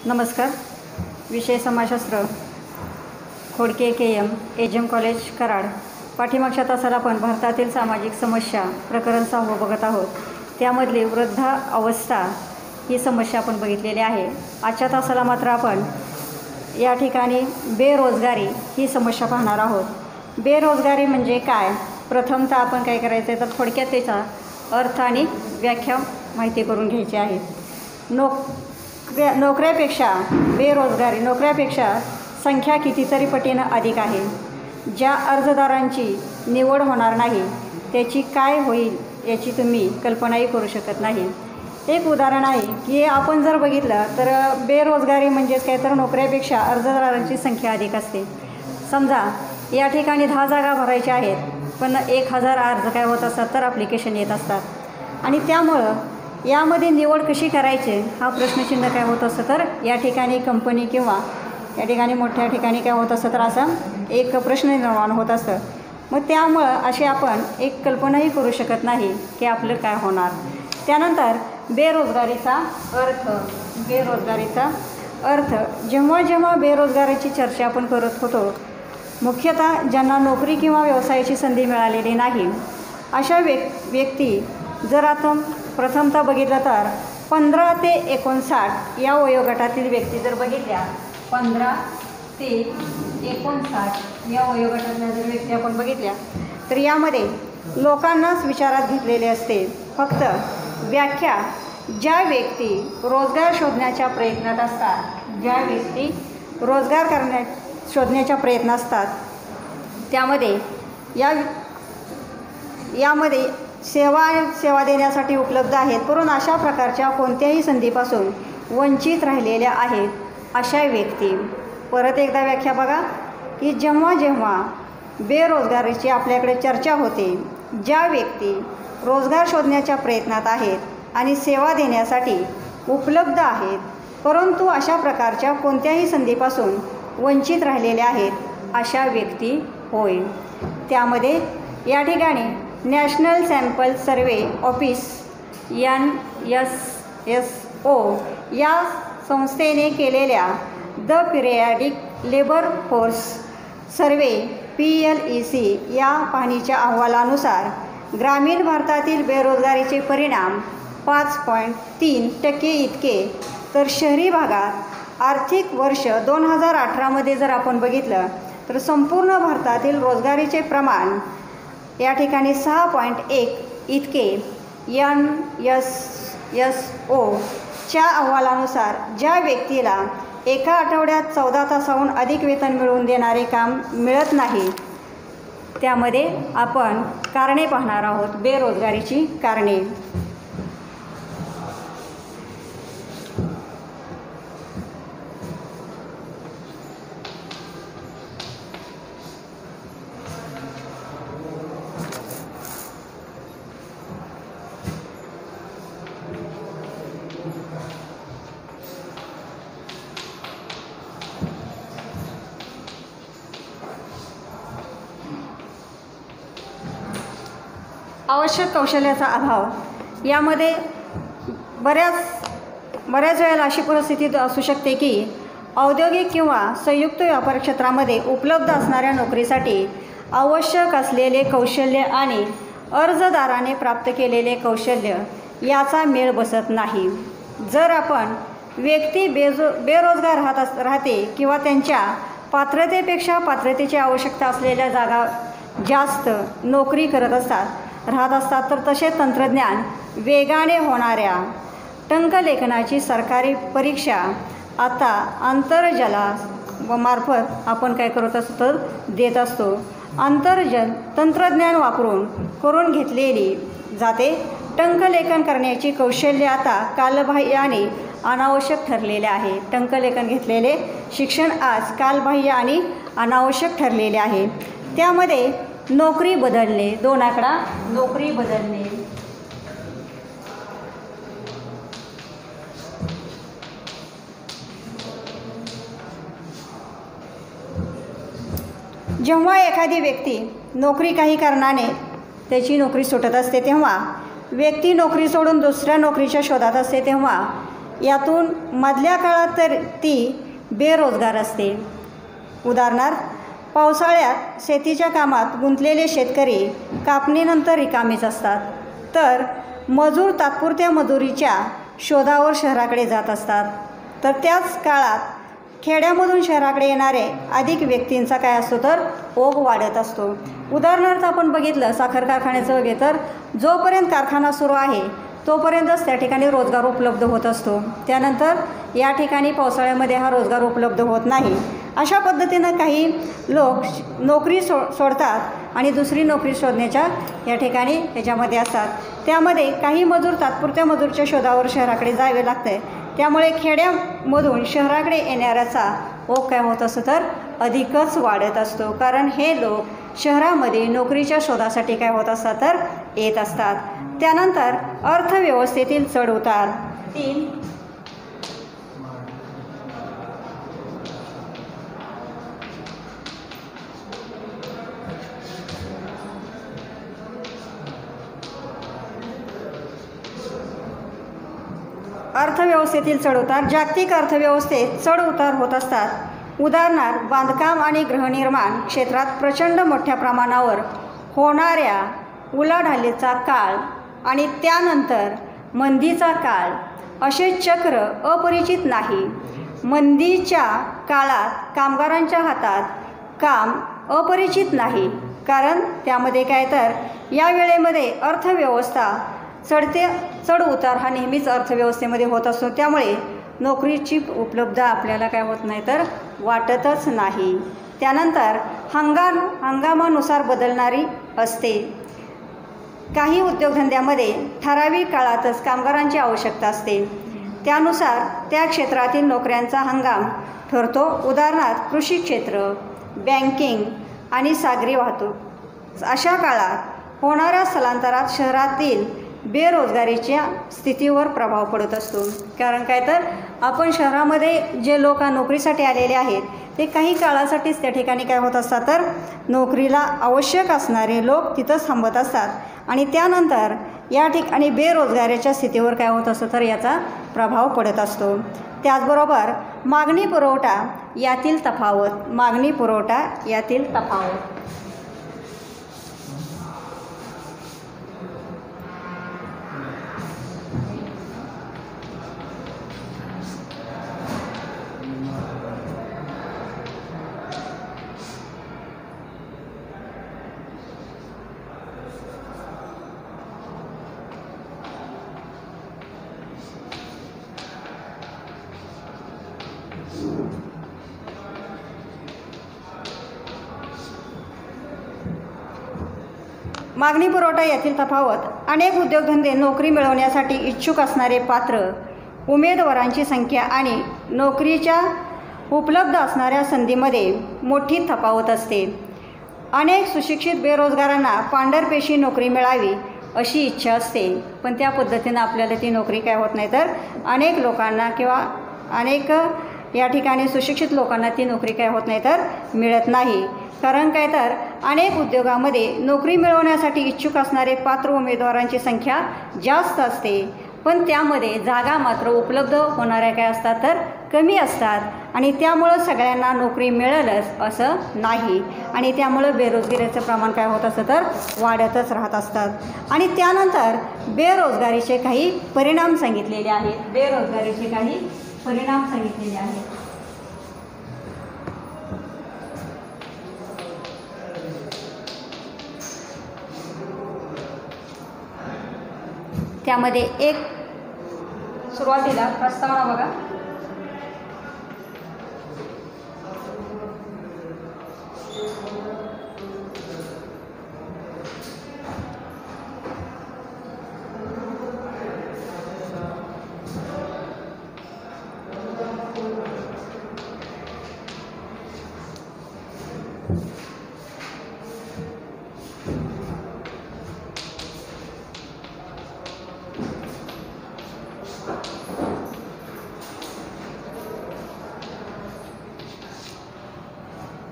नमस्कार. विषय समाजशास्त्र, Khodke KM, AGM college Karad. पाठीमागच्या तासाला आपण भारतातील सामाजिक समस्या प्रकरण 6 बघत आहोत. त्यामधली वृद्धावस्था ही समस्या आपण बघितलेली आहे. आजच्या तासाला मात्र आपण या ठिकाणी बेरोजगारी ही समस्या पाहणार आहोत. बेरोजगारी म्हणजे काय, प्रथमतः आपण काय करायचं आहे तर थोडक्यात त्याचा अर्थ आणि व्याख्या माहिती करून घ्यायची आहे. नोकऱ्यापेक्षा नोकऱ्यापेक्षा संख्या कितीतरी पटीनं अधिक आहे. ज्या अर्जदारांची निवड होणार नाही त्याची काय होईल याची तुम्ही कल्पनाही करू शकत नाही. एक उदाहरण आहे की आपण जर बघितलं तर बेरोजगारी म्हणजेच काय तर नोकऱ्यापेक्षा अर्जदारांची संख्या अधिक असते. समजा या ठिकाणी 10 जागा भरायच्या आहेत, पण 1000 अर्ज काय होत असतात तर ॲप्लिकेशन येत असतात. आणि त्यामुळं यामध्ये निवड कशी करायची हा प्रश्नचिन्ह काय होत असतं तर या ठिकाणी कंपनी किंवा या ठिकाणी मोठ्या ठिकाणी काय होत असतं तर असं एक प्रश्न निर्माण होत असतं. मग त्यामुळं अशी आपण एक कल्पनाही करू शकत नाही की आपलं काय होणार. त्यानंतर बेरोजगारीचा अर्थ जेव्हा बेरोजगारीची चर्चा आपण करत होतो, मुख्यतः ज्यांना नोकरी किंवा व्यवसायाची संधी मिळालेली नाही अशा व्यक्ती जर आता प्रथमतः बघितलं तर 15 ते 59 या वयोगटातील व्यक्ती जर बघितल्या, 15 ते 59 या वयोगटातल्या जर व्यक्ती आपण बघितल्या तर यामध्ये लोकांनाच विचारात घेतलेले असते. फक्त व्याख्या ज्या व्यक्ती रोजगार शोधण्याच्या प्रयत्नात असतात त्यामध्ये यामध्ये सेवा देण्यासाठी उपलब्ध आहेत, परंतु अशा प्रकारच्या कोणत्याही संधीपासून वंचित राहिलेल्या आहेत अशा व्यक्ती. परत एकदा व्याख्या बघा की जेव्हा बेरोजगारीची आपल्याकडे चर्चा होते, ज्या व्यक्ती रोजगार शोधण्याच्या प्रयत्नात आहेत आणि सेवा देण्यासाठी उपलब्ध आहेत, परंतु अशा प्रकारच्या कोणत्याही संधीपासून वंचित राहिलेल्या आहेत अशा व्यक्ती होय. त्यामध्ये या ठिकाणी नॅशनल सॅम्पल सर्वे ऑफिस NSSO या संस्थेने केलेल्या the periodic labour force survey PLEC या पाहणीच्या अहवालानुसार ग्रामीण भारतातील बेरोजगारीचे परिणाम 5.3% इतके, तर शहरी भागात आर्थिक वर्ष 2018 जर आपण बघितलं तर संपूर्ण भारतातील रोजगारीचे प्रमाण या ठिकाणी 6.1 इतके. NSSO च्या अहवालानुसार ज्या व्यक्तीला एका आठवड्यात 14 तासाहून अधिक वेतन मिळवून देणारे काम मिळत नाही, त्यामध्ये आपण कारणे पाहणार आहोत, बेरोजगारीची कारणे. आवश्यक कौशल्याचा अभाव. यामध्ये बऱ्याच वेळेला अशी परिस्थिती असू शकते की औद्योगिक किंवा संयुक्त व्यापार क्षेत्रामध्ये उपलब्ध असणाऱ्या नोकरीसाठी आवश्यक असलेले कौशल्य आणि अर्जदाराने प्राप्त केलेले कौशल्य याचा मेळ बसत नाही. जर आपण व्यक्ती बेरोजगार राहते किंवा त्यांच्या पात्रतेची आवश्यकता असलेल्या जागा जास्त नोकरी राहत असतात तर तसे तंत्रज्ञान वेगाने होणाऱ्या टंकलेखनाची सरकारी परीक्षा आता आंतरजाला मार्फत आपण काय करत असतो तर देत असतो. आंतरजाल तंत्रज्ञान वापरून करून घेतलेली जाते. टंकलेखन करण्याची कौशल्य आता कालबाह्य आणि अनावश्यक ठरलेले आहे. टंकलेखन घेतलेले शिक्षण आज कालबाह्य आणि अनावश्यक ठरलेले आहे. त्यामध्ये नोकरी बदलणे, 2 आकडा नोकरी बदलणे. जेव्हा एखादी व्यक्ती नोकरी काही कारणाने त्याची नोकरी सुटत असते तेव्हा व्यक्ती नोकरी सोडून दुसऱ्या नोकरीच्या शोधात असते, तेव्हा यातून मधल्या काळात तर ती बेरोजगार असते. उदाहरणार्थ, पावसाळ्यात शेतीच्या कामात गुंतलेले शेतकरी कापणीनंतर रिकामीच असतात, तर मजूर तात्पुरत्या मजुरीच्या शोधावर शहराकडे जात असतात. तर त्याच काळात खेड्यामधून शहराकडे येणारे अधिक व्यक्तींचा काय असतो तर ओघ वाढत असतो. उदाहरणार्थ आपण बघितलं साखर कारखान्याचं वगैरे, तर जोपर्यंत कारखाना सुरू आहे तोपर्यंतच त्या ठिकाणी रोजगार उपलब्ध होत असतो. त्यानंतर या ठिकाणी पावसाळ्यामध्ये हा रोजगार उपलब्ध होत नाही. अशा पद्धतीनं काही लोक नोकरी सोडतात आणि दुसरी नोकरी शोधण्याच्या या ठिकाणी ह्याच्यामध्ये असतात. त्यामध्ये काही मजूर तात्पुरत्या मजूरच्या शोधावर शहराकडे जावे लागते. त्यामुळे खेड्यामधून शहराकडे येणाऱ्याचा ओघ काय होत असतो तर अधिकच वाढत असतो, कारण हे लोक शहरामध्ये नोकरीच्या शोधासाठी काय होत असतात तर येत असतात. त्यानंतर अर्थव्यवस्थेतील चढउतार. 3. अर्थव्यवस्थेतील चढउतार. जागतिक अर्थव्यवस्थेत चढउतार होत असतात. उदाहरणार्थ, बांधकाम आणि गृहनिर्माण क्षेत्रात प्रचंड मोठ्या प्रमाणावर होणाऱ्या उलाढालीचा काळ आणि त्यानंतर मंदीचा काळ असे चक्र अपरिचित नाही. मंदीच्या काळात कामगारांच्या हातात काम अपरिचित नाही, कारण त्यामध्ये काय तर या वेळेमध्ये अर्थव्यवस्था चढ उतार हा नेहमीच अर्थव्यवस्थेमध्ये होत असतो. त्यामुळे नोकरीची उपलब्धता आपल्याला काय होत नाही तर वाटतच नाही. त्यानंतर हंगामानुसार बदलणारी असते. काही उद्योगधंद्यामध्ये ठराविक काळातच कामगारांची आवश्यकता असते, त्यानुसार त्या क्षेत्रातील नोकऱ्यांचा हंगाम ठरतो. उदाहरणार्थ, कृषी क्षेत्र, बँकिंग आणि सागरी वाहतूक. अशा काळात होणाऱ्या स्थलांतरात शहरातील बेरोजगारीच्या स्थितीवर प्रभाव पडत असतो, कारण काय तर आपण शहरामध्ये जे लोक नोकरीसाठी आलेले आहेत ते काही काळासाठीच त्या ठिकाणी काय होत असतात तर नोकरीला आवश्यक असणारे लोक तिथंच थांबत असतात आणि त्यानंतर या ठिकाणी बेरोजगारीच्या स्थितीवर काय होत असतं तर याचा प्रभाव पडत असतो. त्याचबरोबर मागणी पुरवठा यातील तफावत. मागणी पुरवठा यातील तफावत. मागणी पुरवठा यातील तफावत. अनेक उद्योगधंदे नोकरी मिळवण्यासाठी इच्छुक असणारे पात्र उमेदवारांची संख्या आणि नोकरीच्या उपलब्ध असणाऱ्या संधीमध्ये मोठी तफावत असते. अनेक सुशिक्षित बेरोजगारांना पांढरपेशी नोकरी मिळावी अशी इच्छा असते, पण त्या पद्धतीनं आपल्याला ती नोकरी काय होत नाही तर अनेक लोकांना किंवा अनेक या ठिकाणी सुशिक्षित लोकांना ती नोकरी काय होत नाही तर मिळत नाही. कारण काय तर अनेक उद्योगामध्ये नोकरी मिळवण्यासाठी इच्छुक असणारे पात्र उमेदवारांची संख्या जास्त असते, पण त्यामध्ये जागा मात्र उपलब्ध होणाऱ्या काय असतात तर कमी असतात आणि त्यामुळं सगळ्यांना नोकरी मिळेलच असं नाही आणि त्यामुळं बेरोजगारीचं प्रमाण काय होत असतं तर वाढतच राहत असतात. आणि त्यानंतर बेरोजगारीचे काही परिणाम सांगितलेले आहेत. बेरोजगारीचे काही परिणाम सांगितलेले आहेत. त्यामध्ये एक सुरुवातीला प्रस्तावना बघा.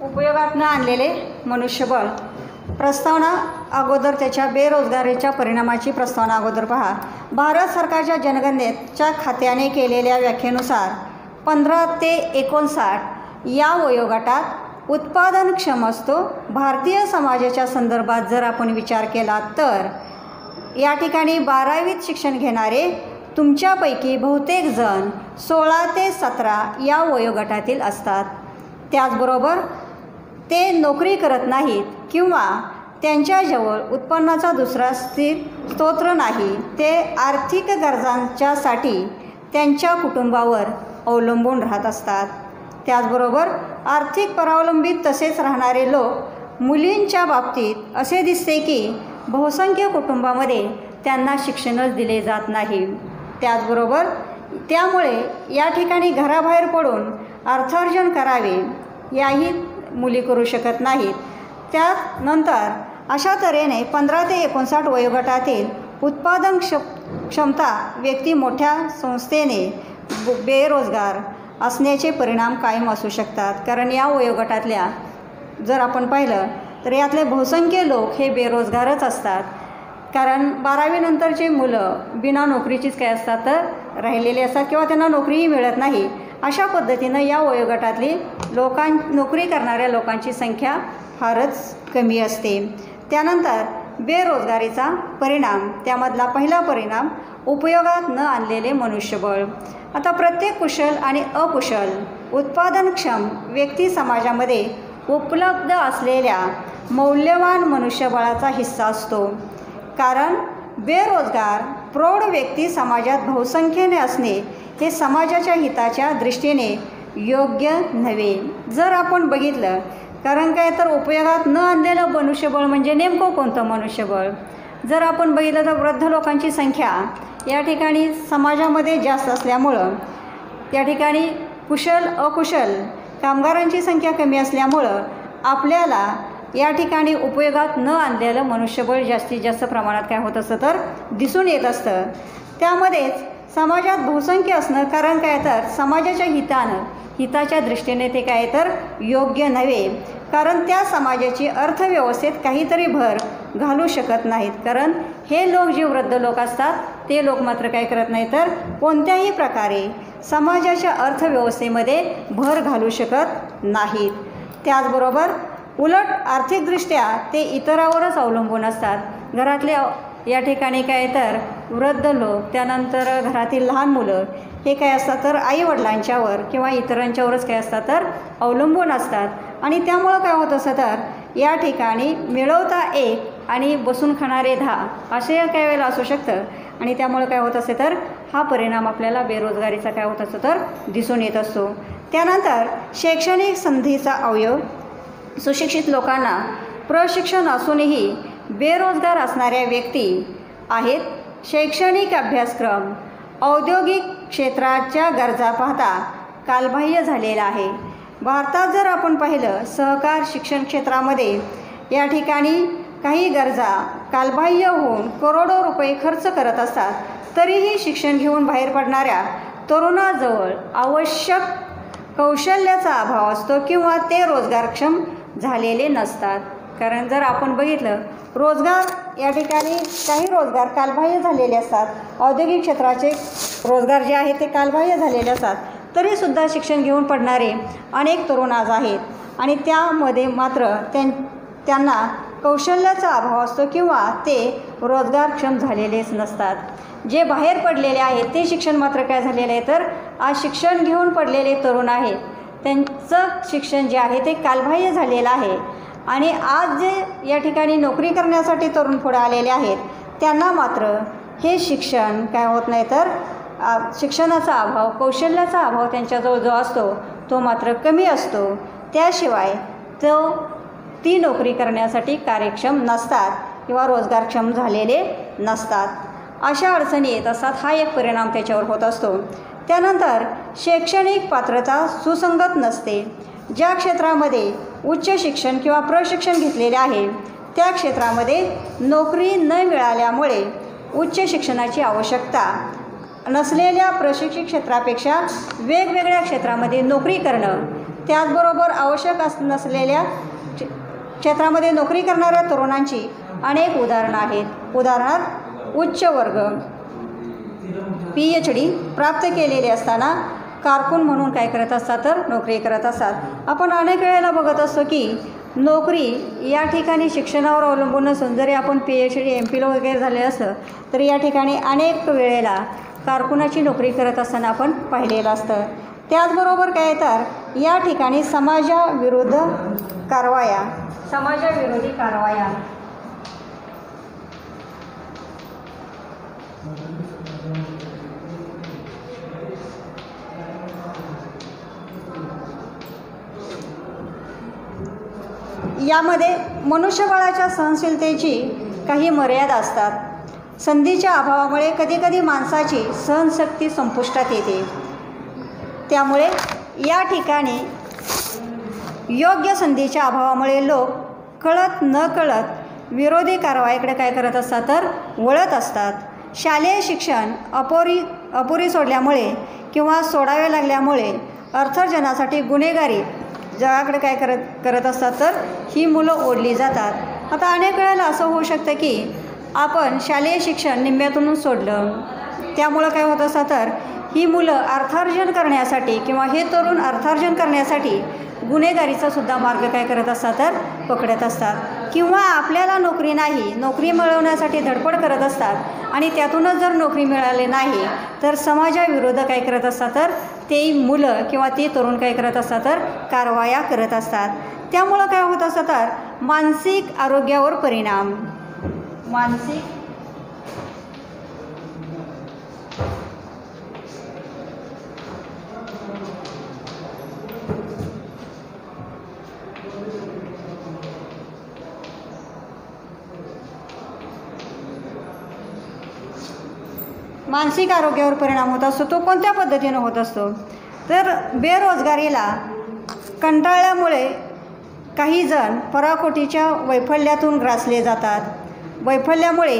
उपयोगात न आणलेले मनुष्यबळ. प्रस्तावना अगोदर त्याच्या बेरोजगारीच्या परिणामाची प्रस्तावना अगोदर पहा. भारत सरकारच्या जनगणनेच्या खात्याने केलेल्या व्याख्येनुसार 15 ते 59 या वयोगटात उत्पादनक्षम असतो. भारतीय समाजाच्या संदर्भात जर आपण विचार केला तर या ठिकाणी 12वीत शिक्षण घेणारे तुमच्यापैकी बहुतेक जण 16 ते 17 या वयोगटातील असतात. त्याचबरोबर ते नोकरी करत नाहीत किंवा त्यांच्याजवळ उत्पन्नाचा दुसरा स्थिर स्रोत नाही. ते आर्थिक गरजांच्यासाठी त्यांच्या कुटुंबावर अवलंबून राहत असतात. त्याचबरोबर आर्थिक परावलंबित तसेच राहणारे लोक मुलींच्या बाबतीत असे दिसते की बहुसंख्य कुटुंबामध्ये त्यांना शिक्षणच दिले जात नाही. त्याचबरोबर त्यामुळे या ठिकाणी घराबाहेर पडून अर्थार्जन करावे याही मुली करू शकत नाहीत. त्यानंतर अशा तऱ्हेने 15 ते 59 वयोगटातील उत्पादन क्षमता व्यक्ती मोठ्या संस्थेने बेरोजगार असण्याचे परिणाम कायम असू शकतात. कारण या वयोगटातल्या जर आपण पाहिलं तर यातले बहुसंख्य लोक हे बेरोजगारच असतात. कारण 12वी नंतरची मुलं बिना नोकरीचीच काय असतात तर राहिलेले असतात किंवा त्यांना नोकरीही मिळत नाही. अशा पद्धतीनं या वयोगटातली नोकरी करणाऱ्या लोकांची संख्या फारच कमी असते. त्यानंतर बेरोजगारीचा परिणाम, त्यामधला पहिला परिणाम उपयोगात न आणलेले मनुष्यबळ. आता प्रत्येक कुशल आणि अकुशल उत्पादनक्षम व्यक्ती समाजामध्ये उपलब्ध असलेल्या मौल्यवान मनुष्यबळाचा हिस्सा असतो. कारण बेरोजगार प्रौढ व्यक्ती समाजात बहुसंख्येने असणे हे समाजाच्या हिताच्या दृष्टीने योग्य नव्हे. जर आपण बघितलं कारण काय तर उपयोगात न आणलेलं मनुष्यबळ म्हणजे नेमकं कोणतं मनुष्यबळ? जर आपण बघितलं तर वृद्ध लोकांची संख्या या ठिकाणी समाजामध्ये जास्त असल्यामुळं या ठिकाणी कुशल अकुशल कामगारांची संख्या कमी असल्यामुळं आपल्याला या ठिकाणी उपयोगात न आणलेलं मनुष्यबळ जास्तीत जास्त प्रमाणात काय होत असतं तर दिसून येत असतं. त्यामध्येच समाजात बहुसंख्य असणं कारण काय तर समाजाच्या हिताच्या दृष्टीने ते काय तर योग्य नव्हे. कारण त्या समाजाची अर्थव्यवस्थेत काहीतरी भर घालू शकत नाहीत. कारण हे लोक जे वृद्ध लोक असतात ते लोक मात्र काय करत नाही तर कोणत्याही प्रकारे समाजाच्या अर्थव्यवस्थेमध्ये भर घालू शकत नाहीत. त्याचबरोबर उलट आर्थिकदृष्ट्या ते इतरावरच अवलंबून असतात. घरातले या ठिकाणी काय तर वृद्ध लोक, त्यानंतर घरातील लहान मुलं हे काय असतात तर आईवडिलांच्यावर किंवा इतरांच्यावरच काय असतात तर अवलंबून असतात. आणि त्यामुळं काय होत असतं तर या ठिकाणी मिळवता एक आणि बसून खाणारे 10 असे काही वेळेला असू शकतं. आणि त्यामुळं काय होत असते तर हा परिणाम आपल्याला बेरोजगारीचा काय होत असतो तर दिसून येत असतो. त्यानंतर शैक्षणिक संधीचा अवयव, सुशिक्षित लोकांना प्रशिक्षण असूनही बेरोजगार असणाऱ्या व्यक्ती आहेत. शैक्षणिक अभ्यासक्रम औद्योगिक क्षेत्राच्या गरजा पाहता कालबाह्य झालेला आहे. भारतात जर आपण पाहिलं सहकार शिक्षण क्षेत्रामध्ये या ठिकाणी काही गरजा कालबाह्य होऊन करोडो रुपये खर्च करत असतात. तरीही शिक्षण घेऊन बाहेर पडणाऱ्या तरुणाजवळ आवश्यक कौशल्याचा अभाव असतो किंवा ते रोजगारक्षम झालेले नसतात. कारण जर आपण बघितलं रोजगार या ठिकाणी काही रोजगार कालबाह्य झालेले असतात. औद्योगिक क्षेत्राचे रोजगार जे आहेत ते कालबाह्य झालेले असतात. तरीसुद्धा शिक्षण घेऊन पडणारे अनेक तरुण आज आहेत. आणि त्यामध्ये मात्र त्यांना कौशल्याचा अभाव असतो किंवा ते रोजगारक्षम झालेलेच नसतात. जे बाहेर पडलेले आहेत ते शिक्षण मात्र काय झालेलं आहे तर आज शिक्षण घेऊन पडलेले तरुण आहेत त्यांचं शिक्षण जे आहे ते कालबाह्य झालेलं आहे. आणि आज जे या ठिकाणी नोकरी करण्यासाठी तरुण पुढे आलेले आहेत त्यांना मात्र हे शिक्षण काय होत नाही तर शिक्षणाचा अभाव, कौशल्याचा अभाव त्यांच्याजवळ जो असतो तो मात्र कमी असतो. त्याशिवाय ती नोकरी करण्यासाठी कार्यक्षम नसतात किंवा रोजगारक्षम झालेले नसतात. अशा अडचणी येत असतात. हा एक परिणाम त्याच्यावर होत असतो. त्यानंतर शैक्षणिक पात्रता सुसंगत नसते. ज्या क्षेत्रामध्ये उच्च शिक्षण किंवा प्रशिक्षण घेतलेले आहे त्या क्षेत्रामध्ये नोकरी न मिळाल्यामुळे उच्च शिक्षणाची आवश्यकता नसलेल्या प्रशिक्षित क्षेत्रापेक्षा वेगवेगळ्या क्षेत्रामध्ये नोकरी करणं, त्याचबरोबर आवश्यक नसलेल्या क्षेत्रामध्ये नोकरी करणाऱ्या तरुणांची अनेक उदाहरणं आहेत. उदाहरणार्थ उच्च वर्ग PhD प्राप्त केलेली असताना कारकून म्हणून काय करत असतात तर नोकरी करत असतात। आपण अनेक वेळेला बघत असतो की नोकरी या ठिकाणी शिक्षणावर अवलंबून नसून जरी आपण PhD MPhil वगैरे झाले असलं तरी या ठिकाणी अनेक वेळेला कारकुनाची नोकरी करत असताना आपण पाहिलेलं असतं। त्याचबरोबर काय तर या ठिकाणी समाजाविरोधी कारवाया यामध्ये मनुष्यबळाच्या सहनशीलतेची काही मर्यादा असतात। संधीच्या अभावामुळे कधीकधी माणसाची सहनशक्ती संपुष्टात येते। त्यामुळे या ठिकाणी योग्य संधीच्या अभावामुळे लोक कळत न कळत विरोधी कारवाईकडे काय करत असतात तर वळत असतात। शालेय शिक्षण अपुरी सोडल्यामुळे किंवा सोडावे लागल्यामुळे अर्थार्जनासाठी गुन्हेगारी जगाकडे काय करत असतात तर ही मुलं ओढली जातात। आता अनेक वेळेला असं होऊ शकतं की आपण शालेय शिक्षण निम्म्यातून सोडलं, त्यामुळं काय होत असतं तर ही मुलं अर्थार्जन करण्यासाठी किंवा हे तरुण अर्थार्जन करण्यासाठी गुन्हेगारीचा सुद्धा मार्ग काय करत असतात तर पकडत असतात, किंवा आपल्याला नोकरी नाही, नोकरी मिळवण्यासाठी धडपड करत असतात आणि त्यातूनच जर नोकरी मिळाली नाही तर समाजाविरोध काय करत असतात तर ते मुलं किंवा ते तरुण काय करत असतात तर कारवाया करत असतात। त्यामुळं काय होत असतं तर मानसिक आरोग्यावर परिणाम, मानसिक आरोग्यावर परिणाम होत असतो। तो कोणत्या पद्धतीनं होत असतो तर बेरोजगारीला कंटाळल्यामुळे काही जण पराकोटीच्या वैफल्यातून ग्रासले जातात। वैफल्यामुळे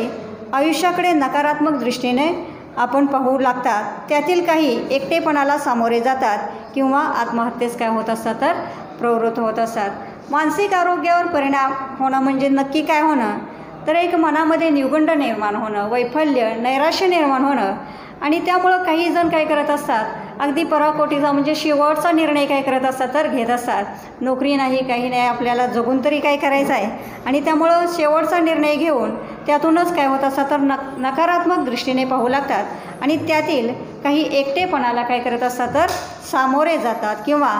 आयुष्याकडे नकारात्मक दृष्टीने आपण पाहू लागतात। त्यातील काही एकटेपणाला सामोरे जातात किंवा आत्महत्येस काय होत असतात तर प्रवृत्त होत असतात। मानसिक आरोग्यावर परिणाम होणं म्हणजे नक्की काय होणं तर एक मनामध्ये न्यूनगंड निर्माण होणं, वैफल्य, नैराश्य निर्माण होणं, आणि त्यामुळं काही जण काय करत असतात अगदी पराकोटीचा म्हणजे शेवटचा निर्णय काय करत असतात तर घेत असतात। नोकरी नाही, काही नाही, आपल्याला जगून तरी काय करायचं आहे, आणि त्यामुळं शेवटचा निर्णय घेऊन त्यातूनच काय होत असतात तर नकारात्मक दृष्टीने पाहू लागतात आणि त्यातील काही एकटेपणाला काय करत असतात तर सामोरे जातात किंवा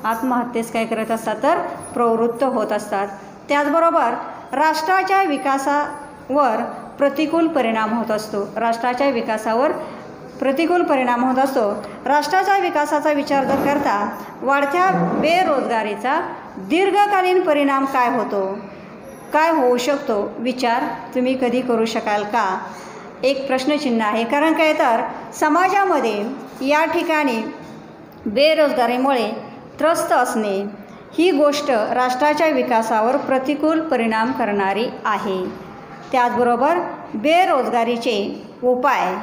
आत्महत्येस काय करत असतात तर प्रवृत्त होत असतात। त्याचबरोबर राष्ट्राच्या विकासावर प्रतिकूल परिणाम होत असतो। राष्ट्राच्या विकासाचा विचार जर करता वाढत्या बेरोजगारीचा दीर्घकालीन परिणाम काय होतो, काय होऊ शकतो, विचार तुम्ही कधी करू शकाल का? एक प्रश्नचिन्ह आहे। कारण काय तर समाजामध्ये या ठिकाणी बेरोजगारीमुळे त्रस्त असणे ही गोष्ट राष्ट्राच्या विकासावर प्रतिकूल परिणाम करणारी आहे। त्याचबरोबर बेरोजगारीचे उपाय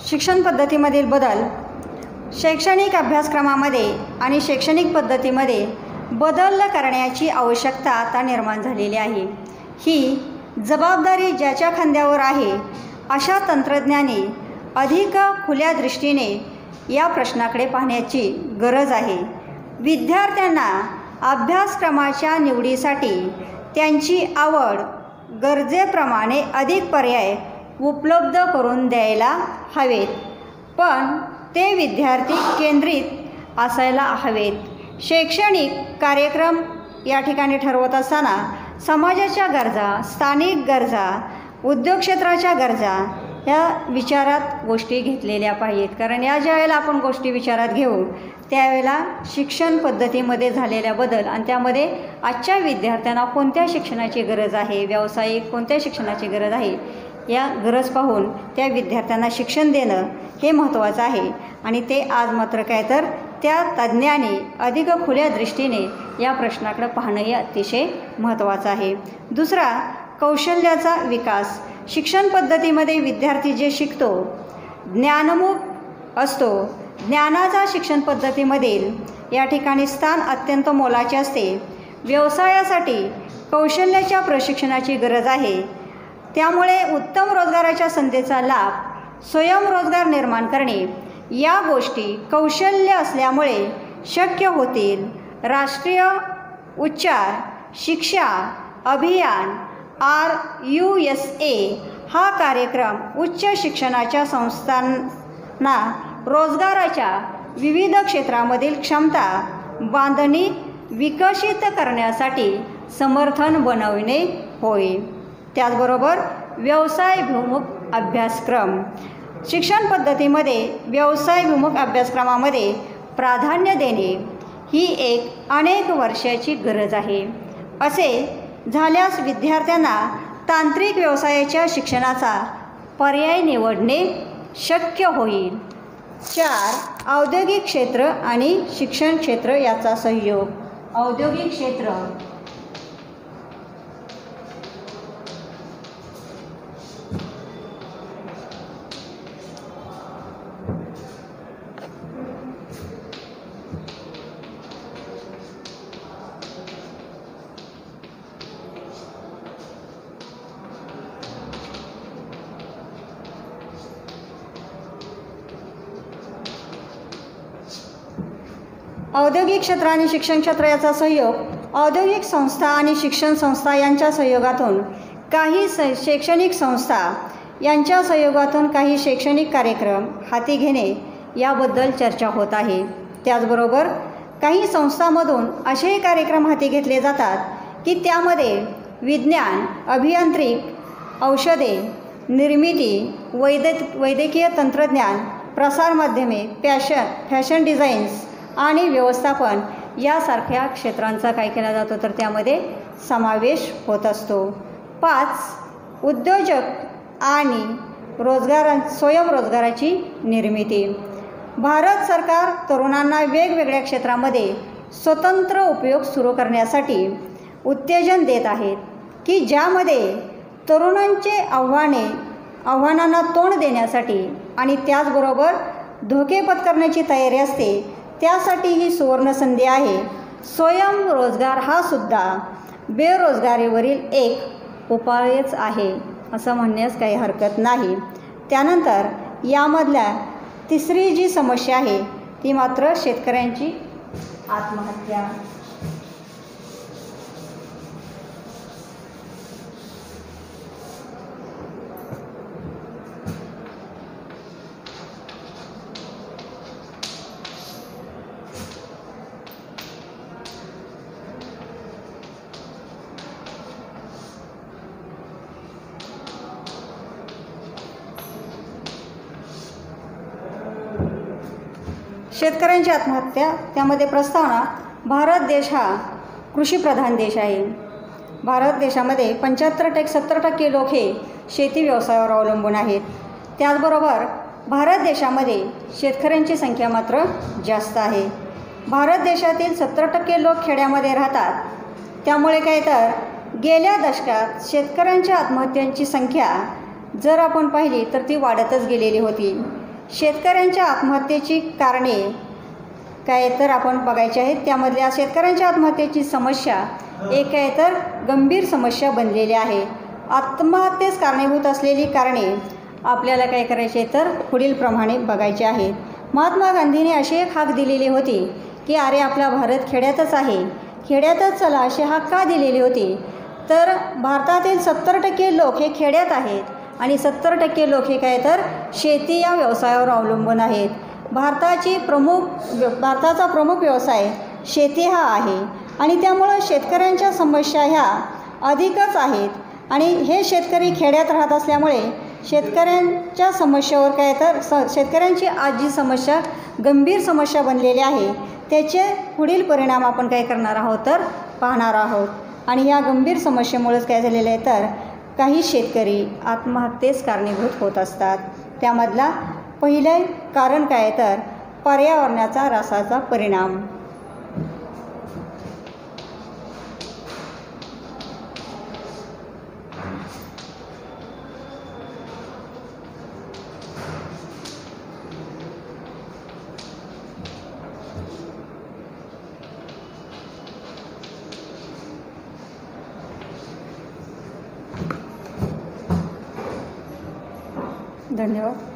शिक्षण पद्धतीमधील बदल, शैक्षणिक अभ्यासक्रमामध्ये आणि शैक्षणिक पद्धतीमध्ये बदल करण्याची आवश्यकता आता निर्माण झालेली आहे। ही जबाबदारी ज्याच्या खांद्यावर आहे अशा तंत्रज्ञांनी अधिक खुल्या दृष्टीने या प्रश्नाकडे पाहण्याची गरज आहे। विद्यार्थ्यांना अभ्यासक्रमाच्या निवडीसाठी त्यांची आवड गरजेप्रमाणे अधिक पर्याय उपलब्ध करून द्यायला हवेत, पण ते विद्यार्थी केंद्रित असायला हवेत। शैक्षणिक कार्यक्रम या ठिकाणी ठरवत असताना समाजाच्या गरजा, स्थानिक गरजा, उद्योग क्षेत्राच्या गरजा या विचारात गोष्टी घेतलेल्या पाहिजेत। कारण या ज्या वेळेला आपण गोष्टी विचारात घेऊ त्यावेळेला शिक्षण पद्धतीमध्ये झालेल्या बदल आणि त्यामध्ये आजच्या विद्यार्थ्यांना कोणत्या शिक्षणाची गरज आहे, व्यावसायिक कोणत्या शिक्षणाची गरज आहे या गरज पाहून त्या विद्यार्थ्यांना शिक्षण देणं हे महत्त्वाचं आहे आणि ते आज मात्र काय तर त्या तज्ज्ञांनी अधिक खुल्या दृष्टीने या प्रश्नाकडे पाहणं हे अतिशय महत्त्वाचं आहे. दुसरा, कौशल्याचा विकास. शिक्षण पद्धतीमध्ये विद्यार्थी जे शिकतो ज्ञानमुख असतो. ज्ञानाचा शिक्षण पद्धतीमधील या ठिकाणी स्थान अत्यंत मोलाचे असते. व्यवसायासाठी कौशल्याच्या प्रशिक्षणाची गरज आहे. त्यामुळे उत्तम रोजगाराच्या संधीचा लाभ, स्वयंरोजगार निर्माण करणे या गोष्टी कौशल्य असल्यामुळे शक्य होतील. राष्ट्रीय उच्चार शिक्षा अभियान RUSA हा कार्यक्रम उच्च शिक्षणाच्या संस्थांना रोजगाराच्या विविध क्षेत्रामधील क्षमता बांधणी विकसित करण्यासाठी समर्थन बनविणे होय. त्याचबरोबर व्यवसायभिमुख अभ्यासक्रम. शिक्षण पद्धतीमध्ये व्यवसायभिमुख अभ्यासक्रमामध्ये प्राधान्य देणे ही एक अनेक वर्षाची गरज आहे. असे झाल्यास विद्यार्थ्यांना तांत्रिक व्यवसायाच्या शिक्षणाचा पर्याय निवडणे शक्य होईल. 4. औद्योगिक क्षेत्र आणि शिक्षण क्षेत्र याचा सहयोग. औद्योगिक क्षेत्र औद्योगिक क्षेत्र आणि शिक्षण क्षेत्र याचा सहयोग. औद्योगिक संस्था आणि शिक्षण संस्था यांच्या सहयोगातून काही शैक्षणिक संस्था यांच्या सहयोगातून काही शैक्षणिक कार्यक्रम हाती घेणे याबद्दल चर्चा होत आहे. त्याचबरोबर काही संस्थांमधून असेही कार्यक्रम हाती घेतले जातात की त्यामध्ये विज्ञान, अभियांत्रिकी, औषधे निर्मिती, वैद्यकीय तंत्रज्ञान, प्रसारमाध्यमे, फॅशन डिझाईन्स आणि व्यवस्थापन यासारख्या क्षेत्रांचा काय केला जातो तर त्यामध्ये समावेश होत असतो. 5. उद्योजक आणि स्वयंरोजगाराची निर्मिती. भारत सरकार तरुणांना वेगवेगळ्या क्षेत्रामध्ये स्वतंत्र उपयोग सुरू करण्यासाठी उत्तेजन देत आहेत की ज्यामध्ये तरुणांचे आव्हानांना तोंड देण्यासाठी आणि त्याचबरोबर धोके पत्करण्याची तयारी असते. त्यासाठी ही सुवर्णसंधी आहे. स्वयंरोजगार हा सुद्धा बेरोजगारीवरील एक उपायच आहे असं म्हणण्यास काही हरकत नाही. त्यानंतर यामधल्या तिसरी जी समस्या आहे ती मात्र शेतकऱ्यांची आत्महत्या. शेतकऱ्यांची आत्महत्या. त्यामध्ये प्रस्तावना. भारत देश हा कृषीप्रधान देश आहे. भारत देशामध्ये 70% लोक हे शेती व्यवसायावर अवलंबून आहेत. त्याचबरोबर भारत देशामध्ये शेतकऱ्यांची संख्या मात्र जास्त आहे. भारत देशातील 70% लोक खेड्यामध्ये राहतात. त्यामुळे काय तर गेल्या दशकात शेतकऱ्यांच्या आत्महत्यांची संख्या जर आपण पाहिली तर ती वाढतच गेलेली होती. शेतकऱ्यांच्या आत्महत्येची कारणे काय तर आपण बघायची आहेत. त्यामधल्या शेतकऱ्यांच्या आत्महत्येची समस्या एक काय तर गंभीर समस्या बनलेली आहे. आत्महत्येस कारणीभूत असलेली कारणे आपल्याला काय करायचे तर पुढीलप्रमाणे बघायचे आहेत. महात्मा गांधींनी अशी एक हाक दिलेली होती की अरे आपला भारत खेड्यातच आहे, खेड्यातच चला अशी हाक का दिलेली होती तर भारतातील 70% लोक हे खेड्यात आहेत आणि 70% लोक हे काय तर शेती या व्यवसायावर अवलंबून आहेत. भारताचा प्रमुख व्यवसाय शेती हा आहे आणि त्यामुळं शेतकऱ्यांच्या समस्या ह्या अधिकच आहेत आणि हे शेतकरी खेड्यात राहत असल्यामुळे शेतकऱ्यांच्या समस्येवर काय तर शेतकऱ्यांची आज जी समस्या गंभीर समस्या बनलेली आहे त्याचे पुढील परिणाम आपण काय करणार आहोत तर पाहणार आहोत. आणि या गंभीर समस्येमुळेच काय झालेलं आहे तर काही शेतकरी आत्महत्येस कारणीभूत होत असतात. त्यामधला पहिले कारण काय तर पर्यावरणाचा ऱ्हासाचा परिणाम. धन्यवाद.